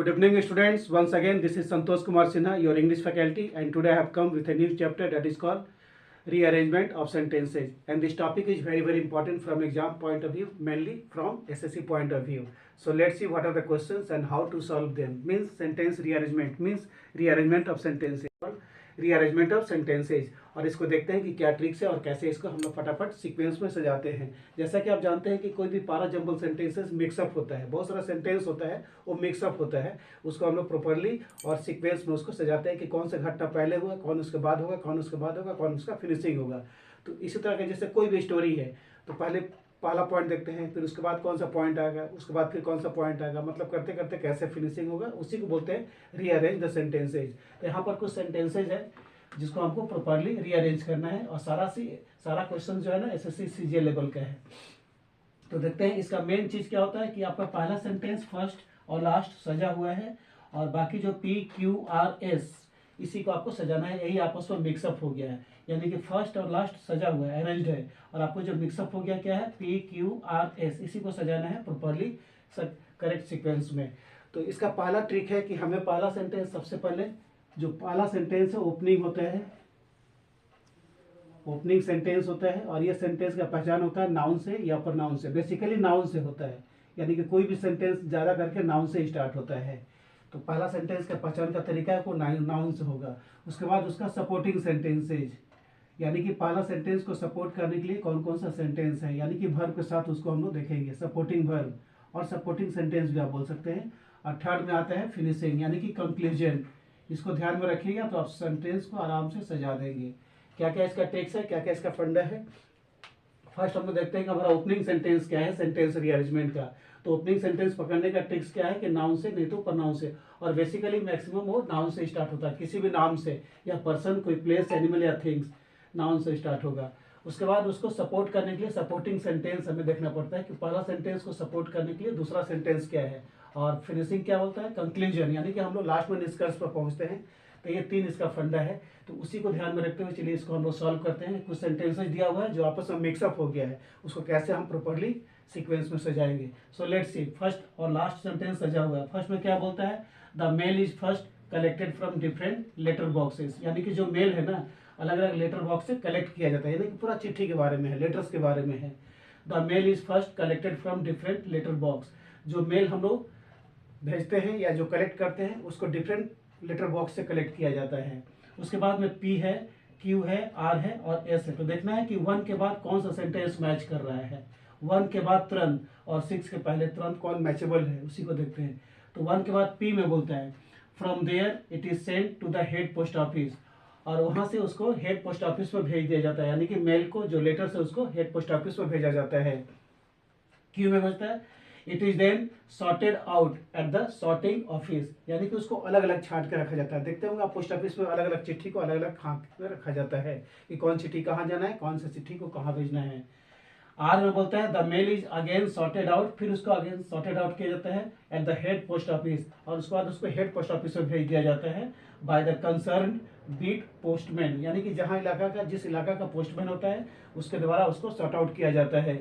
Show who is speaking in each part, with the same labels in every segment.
Speaker 1: Good evening, students. Once again, this is Santosh Kumar Sinha, your English faculty, and today I have come with a new chapter that is called rearrangement of sentences. And this topic is very important from exam point of view, mainly from SSC point of view. So let's see what are the questions and how to solve them. Means sentence rearrangement means rearrangement of sentences. Rearrangement of sentences, और इसको देखते हैं कि क्या tricks है और कैसे इसको हम लोग फटाफट सीक्वेंस में सजाते हैं। जैसा कि आप जानते हैं कि कोई भी पारा जंबल सेंटेंसेस मिक्सअप होता है, बहुत सारा सेंटेंस होता है वो मिक्सअप होता है, उसको हम लोग प्रॉपरली और सीक्वेंस में उसको सजाते हैं कि कौन सा घटना पहले हुआ, कौन उसके बाद होगा, कौन उसके बाद होगा, कौन उसका फिनिशिंग होगा। तो इसी तरह के जैसे कोई भी स्टोरी है तो पहला पॉइंट देखते हैं, फिर उसके बाद कौन सा पॉइंट आएगा, उसके बाद फिर कौन सा पॉइंट आएगा, मतलब करते करते कैसे फिनिशिंग होगा, उसी को बोलते हैं रीअरेंज द सेंटेंसेज। तो यहाँ पर कुछ सेंटेंसेज है जिसको हमको प्रॉपरली रीअरेंज करना है, और सारा क्वेश्चन जो है ना एसएससी सीजीएल लेवल का है। तो देखते हैं इसका मेन चीज़ क्या होता है कि आपका पहला सेंटेंस फर्स्ट और लास्ट सजा हुआ है, और बाकी जो पी क्यू आर एस इसी को आपको सजाना है। यही आपस में मिक्सअप हो गया है, यानी कि फर्स्ट और लास्ट सजा हुआ है, अरेंज्ड है, और आपको जो मिक्सअप हो गया क्या है, पी क्यू आर एस, इसी को सजाना है प्रॉपरली करेक्ट सीक्वेंस में। तो इसका पहला ट्रिक है कि हमें पहला सेंटेंस, सबसे पहले जो पहला सेंटेंस है ओपनिंग होता है, ओपनिंग सेंटेंस होता है, और ये सेंटेंस का पहचान होता है नाउन से या प्रोनाउन से। बेसिकली नाउन से होता है, यानी कि कोई भी सेंटेंस ज़्यादा करके नाउन से स्टार्ट होता है। तो पहला सेंटेंस का पहचान का तरीका है वो नाउन से होगा। उसके बाद उसका सपोर्टिंग सेंटेंसेज, यानी कि पहला सेंटेंस को सपोर्ट करने के लिए कौन कौन सा सेंटेंस है, यानी कि वर्ब के साथ उसको हम लोग देखेंगे, सपोर्टिंग वर्ब और सपोर्टिंग सेंटेंस भी आप बोल सकते हैं। और थर्ड में आता है फिनिशिंग, यानी कि कंक्लूजन। इसको ध्यान में रखिएगा तो आप सेंटेंस को आराम से सजा देंगे। क्या क्या इसका टेक्स्ट है, क्या क्या इसका फंडा है। फर्स्ट हम लोग देखते हैं कि हमारा ओपनिंग सेंटेंस क्या है सेंटेंस रीअरेंजमेंट का। तो ओपनिंग सेंटेंस पकड़ने का ट्रिक्स क्या है कि नाउन से नहीं तो प्रोनाउन से, और बेसिकली मैक्सिमम वो नाउन से स्टार्ट होता है। किसी भी नाम से या पर्सन, कोई प्लेस, एनिमल या थिंग्स, नाउन से स्टार्ट होगा। उसके बाद उसको सपोर्ट करने के लिए सपोर्टिंग सेंटेंस हमें देखना पड़ता है कि पहला सेंटेंस को सपोर्ट करने के लिए दूसरा सेंटेंस क्या है, और फिनिशिंग क्या बोलता है, कंक्लूजन, यानी कि हम लोग लास्ट में निष्कर्ष पर पहुंचते हैं। तो ये तीन इसका फंडा है। तो उसी को ध्यान में रखते हुए चलिए इसको हम लोग सॉल्व करते हैं। कुछ सेंटेंसेस दिया हुआ है जो आपस में मिक्सअप हो गया है, उसको कैसे हम प्रॉपरली सीक्वेंस में सजाएंगे। सो लेट्स सी, फर्स्ट और लास्ट सेंटेंस सजा हुआ है। फर्स्ट में क्या बोलता है, the mail is first collected from different letter boxes, यानी कि जो मेल है ना अलग अलग लेटर बॉक्स से कलेक्ट किया जाता है, यानी कि पूरा चिट्ठी के बारे में है, लेटर्स के बारे में है। The mail is first collected from different letter box, जो मेल हम लोग भेजते हैं या जो कलेक्ट करते हैं उसको डिफरेंट लेटर बॉक्स से कलेक्ट किया जाता है। उसके बाद में पी है, क्यू है, आर है और एस है। तो देखना है कि 1 के बाद कौन सा सेंटेंस मैच कर रहा है, 1 के बाद तुरंत और 6 के पहले तुरंत कौन मैचेबल है, उसी को देखते हैं। तो 1 के बाद पी में बोलता है from there it is sent to the head post office, और वहां से उसको हेड पोस्ट ऑफिस में भेज दिया जाता है, यानी कि मेल को जो लेटर से उसको हेड पोस्ट ऑफिस में भेजा जाता है। क्यू में बचता है it is then sorted out at the sorting office, यानी कि उसको अलग अलग छांट के रखा जाता है। देखते होंगे आप पोस्ट ऑफिस में अलग अलग चिट्ठी को अलग अलग खाक में रखा जाता है कि कौन चिट्ठी कहाँ जाना है, कौन सी चिट्ठी को कहाँ भेजना है। आर में बोलता है the mail is again sorted out, फिर उसको अगेन सॉर्टेड आउट किया जाता है at the head post office, और उसके बाद उसको हेड पोस्ट ऑफिस में भेज दिया जाता है by the concern beat postman, यानी कि जहाँ इलाका का, जिस इलाका का पोस्टमैन होता है उसके द्वारा उसको सॉर्ट आउट किया जाता है।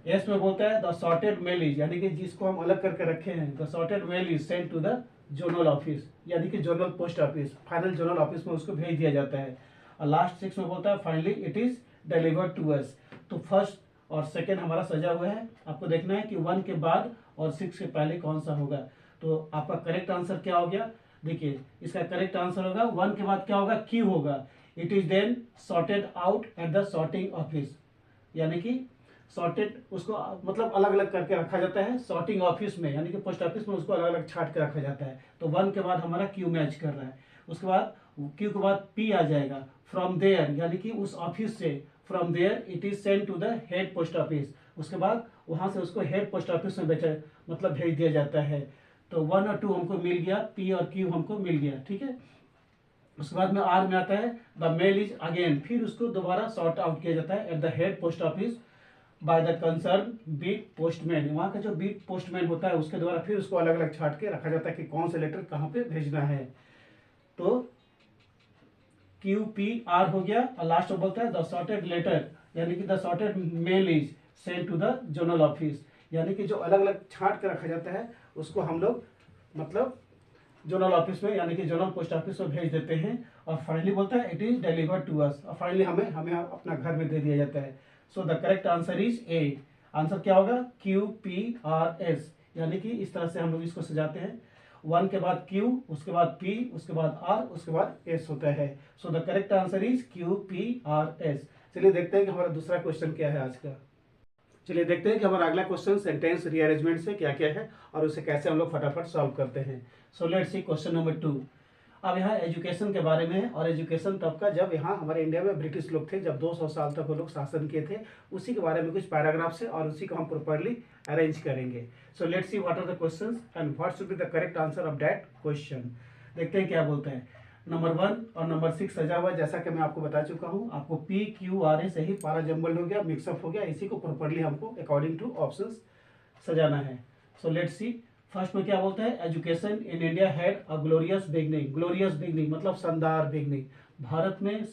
Speaker 1: एस में बोलता है द सॉर्टेड मेल इज, यानी कि जिसको हम अलग करके रखे हैं, the sorted mail is sent to the zonal office, यानी कि zonal post office, final zonal office में उसको भेज दिया जाता है। और लास्ट 6 में बोलता है finally it is delivered to us. तो फर्स्ट और सेकेंड हमारा सजा हुआ है, आपको देखना है कि 1 के बाद और 6 के पहले कौन सा होगा। तो आपका करेक्ट आंसर क्या हो गया, देखिए इसका करेक्ट आंसर होगा 1 के बाद क्या होगा, क्यू होगा। It is then sorted out at the sorting office, यानी कि सॉर्टेड उसको मतलब अलग अलग करके रखा जाता है सॉर्टिंग ऑफिस में, यानी कि पोस्ट ऑफिस में उसको अलग अलग छाट के रखा जाता है। तो 1 के बाद हमारा क्यू मैच कर रहा है। उसके बाद क्यू के बाद पी आ जाएगा, फ्रॉम देयर, यानी कि उस ऑफिस से, from there it is sent to the head post office, उसके बाद वहां से उसको हेड पोस्ट ऑफिस में भेज दिया जाता है। तो 1 और 2 हमको मिल गया, पी और क्यू हमको मिल गया, ठीक है। उसके बाद में आर में आता है द मेल इज अगेन, फिर उसको दोबारा सॉर्ट आउट किया जाता है at the head post office by the concern beat postman, वहाँ का जो बीट पोस्टमैन होता है उसके द्वारा फिर उसको अलग अलग छाट के रखा जाता है कि कौन से लेटर कहाँ पे भेजना है। तो क्यू पी आर हो गया, और लास्ट में बोलता है द सॉर्टेड लेटर, यानी कि the sorted mail is sent to the zonal office, यानी कि जो अलग अलग छाट के रखा जाता है उसको हम लोग मतलब जोनल ऑफिस में यानी कि जोनल पोस्ट ऑफिस में भेज देते हैं। और फाइनली बोलता है it is delivered to us, और फाइनली हमें हमें अपना घर में दे दिया जाता है। So the correct answer is a. Answer क्या होगा? QPRS, यानी कि इस तरह से हम लोग इसको सजाते हैं। 1 के बाद Q, उसके बाद P, उसके बाद R, उसके बाद S होता है। So the correct answer is QPRS। चलिए देखते हैं कि हमारा दूसरा क्वेश्चन क्या है आज का। चलिए देखते हैं कि हमारा अगला क्वेश्चन सेंटेंस रीअरेंजमेंट से क्या क्या है और उसे कैसे हम लोग फटाफट सॉल्व करते हैं। सो लेट्स सी क्वेश्चन नंबर 2। अब यहाँ एजुकेशन के बारे में है, और एजुकेशन तब का जब यहाँ हमारे इंडिया में ब्रिटिश लोग थे, जब 200 साल तक वो लोग शासन किए थे, उसी के बारे में कुछ पैराग्राफ्स है और उसी को हम प्रॉपरली अरेंज करेंगे। So let's see what are the questions and what should be the correct answer of that question. देखते हैं क्या बोलते हैं। नंबर 1 और नंबर 6 सजा हुआ है, जैसा कि मैं आपको बता चुका हूँ। आपको PQRS ही पारा जम्बल हो गया, मिक्सअप हो गया, इसी को प्रॉपरली हमको अकॉर्डिंग टू ऑप्शंस सजाना है। सो लेट्स सी। फर्स्ट में क्या बोलता है? Education in India had a glorious beginning. Glorious beginning मतलब शानदार बिगनिंग। भारत में